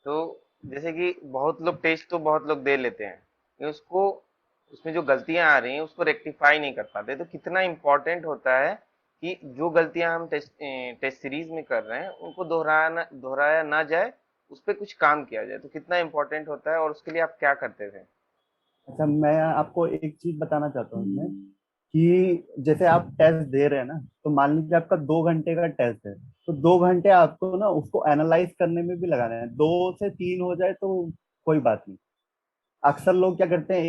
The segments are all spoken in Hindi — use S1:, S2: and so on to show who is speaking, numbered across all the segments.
S1: तो जैसे कि बहुत लोग टेस्ट तो बहुत लोग दे लेते हैं, लेकिन उसको उसमें जो गलतियां आ रही हैं उसको रेक्टिफाई नहीं कर पाते। तो कितना इम्पोर्टेंट होता है कि जो गलतियां हम टेस्ट सीरीज में कर रहे हैं उनको दोहराया ना जाए, उस पर कुछ काम किया जाए। तो कितना इम्पोर्टेंट होता है और उसके लिए आप क्या करते थे?
S2: अच्छा, मैं आपको एक चीज बताना चाहता हूँ इसमें कि जैसे आप टेस्ट दे रहे हैं ना, तो मान लीजिए आपका 2 घंटे का टेस्ट है, तो 2 घंटे आपको ना उसको एनालाइज करने में भी लगाने हैं। 2 से 3 हो जाए तो कोई बात नहीं। अक्सर लोग क्या करते हैं,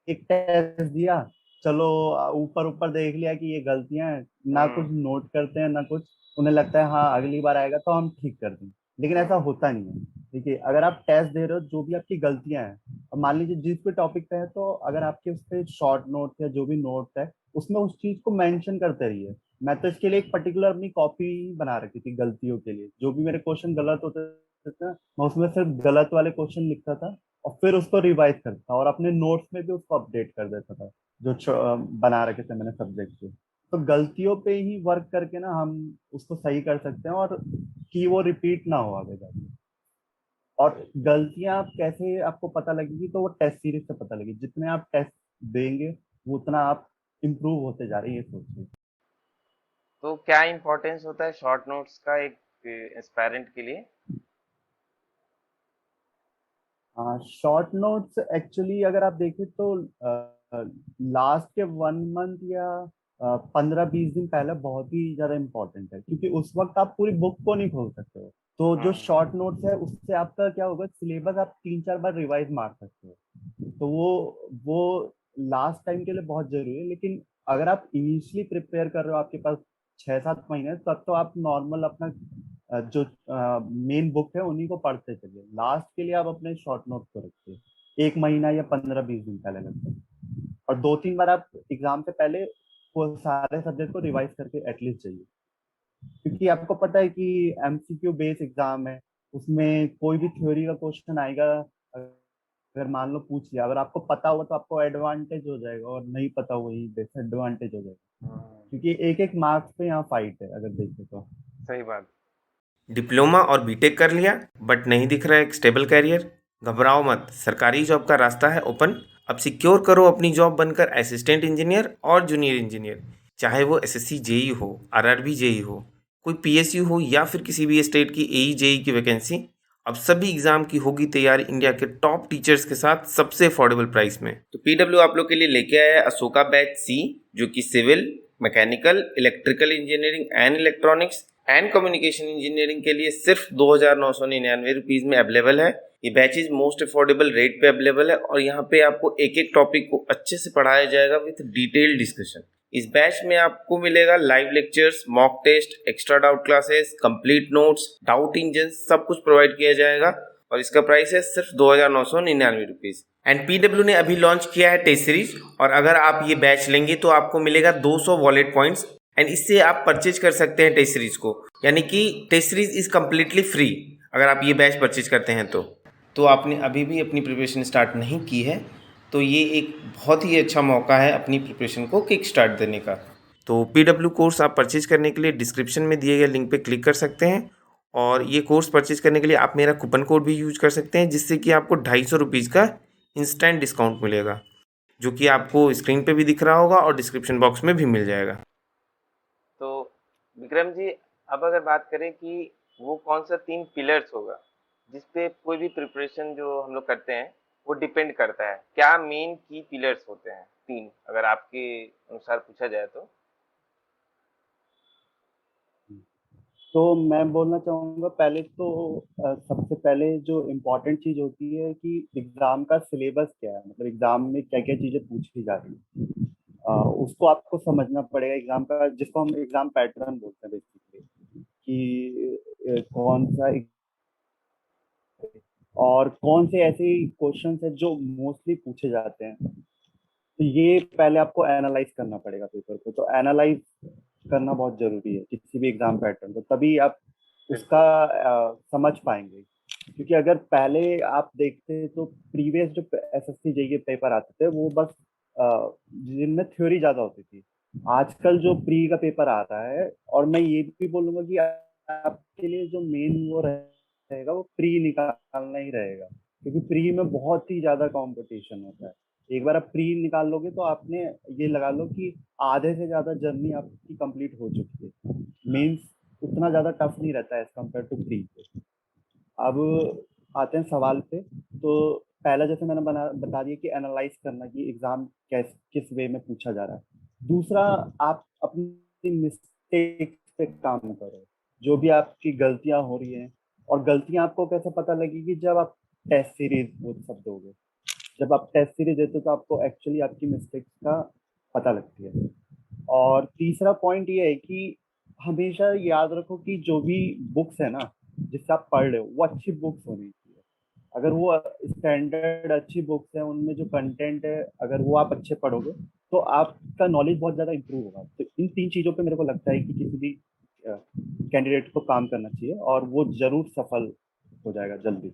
S2: एक टेस्ट दिया, चलो ऊपर ऊपर देख लिया कि ये गलतियां हैं, ना कुछ
S1: हम्म।
S2: नोट करते हैं ना कुछ। उन्हें लगता है हाँ अगली बार आएगा तो हम ठीक कर देंगे, लेकिन ऐसा होता नहीं है। देखिए, अगर आप टेस्ट दे रहे हो, जो भी आपकी गलतियां हैं, और मान लीजिए जिस भी टॉपिक पे है, तो अगर आपके उस पे शॉर्ट नोट या जो भी नोट है उसमें उस चीज को मेंशन करते रहिए। मैं तो इसके लिए एक पर्टिकुलर अपनी कॉपी बना रखी थी गलतियों के लिए। जो भी मेरे क्वेश्चन गलत होते थे ना, मैं उसमें सिर्फ गलत वाले क्वेश्चन लिखता था और फिर उसको रिवाइज करता था, और अपने नोट्स में भी उसको अपडेट कर देता था, जो बना रखे थे मैंने सब्जेक्ट के। तो गलतियों पे ही वर्क करके ना हम उसको सही कर सकते हैं, और कि वो रिपीट ना हो आगे जाके। और गलतियां आप कैसे आपको पता लगेगी, तो वो टेस्ट सीरीज से पता लगेगी। जितने आप टेस्ट देंगे वो उतना आप इम्प्रूव होते जा रहे हैं, ये सोचिए।
S1: तो क्या इम्पोर्टेंस होता है शॉर्ट नोट्स का एक एस्पायरेंट के लिए?
S2: हाँ, शॉर्ट नोट्स एक्चुअली अगर आप देखें तो लास्ट के 1 मंथ या 15-20 दिन पहले बहुत ही ज्यादा इम्पोर्टेंट है, क्योंकि उस वक्त आप पूरी बुक को नहीं खोल सकते हो। तो जो
S1: हम्म।
S2: शॉर्ट नोट्स है उससे आपका क्या होगा, सिलेबस आप 3-4 बार रिवाइज मार सकते हो। तो वो लास्ट टाइम के लिए बहुत जरूरी है। लेकिन अगर आप इनिशियली प्रिपेयर कर रहे हो, आपके पास 6-7 महीने, तब तो आप नॉर्मल अपना जो मेन बुक है उन्हीं को पढ़ते चलिए। लास्ट के लिए आप अपने शॉर्ट नोट को रखिए, 1 महीना या 15-20 दिन पहले लगभग। और 2-3 बार आप एग्जाम से पहले वो सारे सब्जेक्ट को रिवाइज करके एटलीस्ट चाहिए। क्योंकि आपको पता है कि एमसीक्यू बेस एग्जाम है, उसमें कोई भी थ्योरी का क्वेश्चन आएगा, अगर मान लो पूछ लिया, अगर आपको पता होगा तो आपको एडवांटेज हो जाएगा, और नहीं पता वही डिसएडवांटेज हो जाएगा।
S1: हम्म।
S2: क्योंकि एक एक मार्क्स पे यहाँ फाइट है, अगर देखें तो।
S1: सही बात। डिप्लोमा और बीटेक कर लिया बट नहीं दिख रहा है एक स्टेबल कैरियर? घबराओ मत, सरकारी जॉब का रास्ता है ओपन। अब सिक्योर करो अपनी जॉब बनकर असिस्टेंट इंजीनियर और जूनियर इंजीनियर। चाहे वो एसएससी जेई हो, आरआरबी जेई हो, कोई पीएसयू हो या फिर किसी भी स्टेट की एई जेई की वैकेंसी, अब सभी एग्जाम की होगी तैयारी इंडिया के टॉप टीचर्स के साथ सबसे अफोर्डेबल प्राइस में। तो पीडब्ल्यू आप लोग के लिए लेके आया है अशोका बैच सी, जो कि civil, mechanical, electrical engineering and electronics and communication engineering के लिए सिर्फ 2,999 रुपीज में अवेलेबल है। ये बैचेज मोस्ट अफोर्डेबल रेट पे अवेलेबल है और यहाँ पे आपको एक एक टॉपिक को अच्छे से पढ़ाया जाएगा विद डिटेल डिस्कशन। इस बैच में आपको मिलेगा live lectures, mock test, extra doubt classes, complete notes, doubt engine, सब कुछ प्रोवाइड किया जाएगा। और इसका प्राइस है सिर्फ 2,999 रुपीज। एंड पीडब्ल्यू ने अभी लॉन्च किया है टेस्ट सीरीज, और अगर आप ये बैच लेंगे तो आपको मिलेगा 200 वॉलेट पॉइंट्स, एंड इससे आप परचेज कर सकते हैं टेस्ट सीरीज को। यानी कि test series is completely free अगर आप ये बैच परचेज करते हैं तो आपने अभी भी अपनी प्रिपरेशन स्टार्ट नहीं की है, तो ये एक बहुत ही अच्छा मौका है अपनी प्रिपरेशन को किक स्टार्ट देने का। तो पीडब्ल्यू कोर्स आप परचेज करने के लिए डिस्क्रिप्शन में दिए गए लिंक पे क्लिक कर सकते हैं, और ये कोर्स परचेज करने के लिए आप मेरा कूपन कोड भी यूज कर सकते हैं, जिससे कि आपको 250 रुपीज़ का इंस्टेंट डिस्काउंट मिलेगा, जो कि आपको स्क्रीन पे भी दिख रहा होगा और डिस्क्रिप्शन बॉक्स में भी मिल जाएगा। तो विक्रम जी, अब अगर बात करें कि वो कौन सा 3 पिलर्स होगा जिस पे कोई भी प्रिपरेशन जो हम लोग करते हैं वो डिपेंड करता है, क्या मेन की पिलर्स होते हैं 3, अगर आपके अनुसार पूछा जाए तो?
S2: तो मैं बोलना चाहूंगा, पहले तो सबसे पहले जो इम्पोर्टेंट चीज होती है कि एग्जाम का सिलेबस क्या है, मतलब एग्जाम में क्या क्या चीजें पूछी जा रही है। उसको आपको समझना पड़ेगा, एग्जाम का जिसको हम एग्जाम पैटर्न बोलते हैं बेसिकली, कि कौन सा और कौन से ऐसे क्वेश्चन है जो मोस्टली पूछे जाते हैं। तो ये पहले आपको एनालाइज करना पड़ेगा पेपर को। तो एनालाइज करना बहुत जरूरी है किसी भी एग्जाम पैटर्न को, तभी आप उसका
S1: बिल्कुल।
S2: समझ पाएंगे। क्योंकि अगर पहले आप देखते तो प्रीवियस जो एसएससी जेईई पेपर आते थे वो बस जिनमें थ्योरी ज्यादा होती थी, आजकल जो प्री का पेपर आ रहा है, और मैं ये भी बोलूंगा कि आपके लिए जो मेन वो रहेगा वो प्री निकालना ही रहेगा, क्योंकि प्री में बहुत ही ज्यादा कंपटीशन होता है। एक बार आप प्री निकाल लोगे तो आपने ये लगा लो कि आधे से ज्यादा जर्नी आपकी कंप्लीट हो चुकी है। मेंस उतना ज्यादा टफ नहीं रहता है एज कम्पेयर टू प्री। अब आते हैं सवाल पे। तो पहला जैसे मैंने बता दिया कि एनालाइज करना कि एग्जाम किस वे में पूछा जा रहा है। दूसरा, आप अपनी मिस्टेक पे काम करो, जो भी आपकी गलतियां हो रही हैं। और गलतियां आपको कैसे पता लगेगी, जब आप टेस्ट सीरीज वो सब दोगे। जब आप टेस्ट सीरीज देते हो तो आपको एक्चुअली आपकी मिस्टेक्स का पता लगती है। और तीसरा पॉइंट ये है कि हमेशा याद रखो कि जो भी बुक्स है ना, जिससे आप पढ़ रहे हो, वो अच्छी बुक्स होनी चाहिए। अगर वो स्टैंडर्ड अच्छी बुक्स है, उनमें जो कंटेंट है, अगर वो आप अच्छे पढ़ोगे तो आपका नॉलेज बहुत ज्यादा इंप्रूव होगा। तो इन तीन चीजों पे मेरे को लगता है कि किसी भी कैंडिडेट को काम करना चाहिए, और वो जरूर सफल हो जाएगा जल्दी।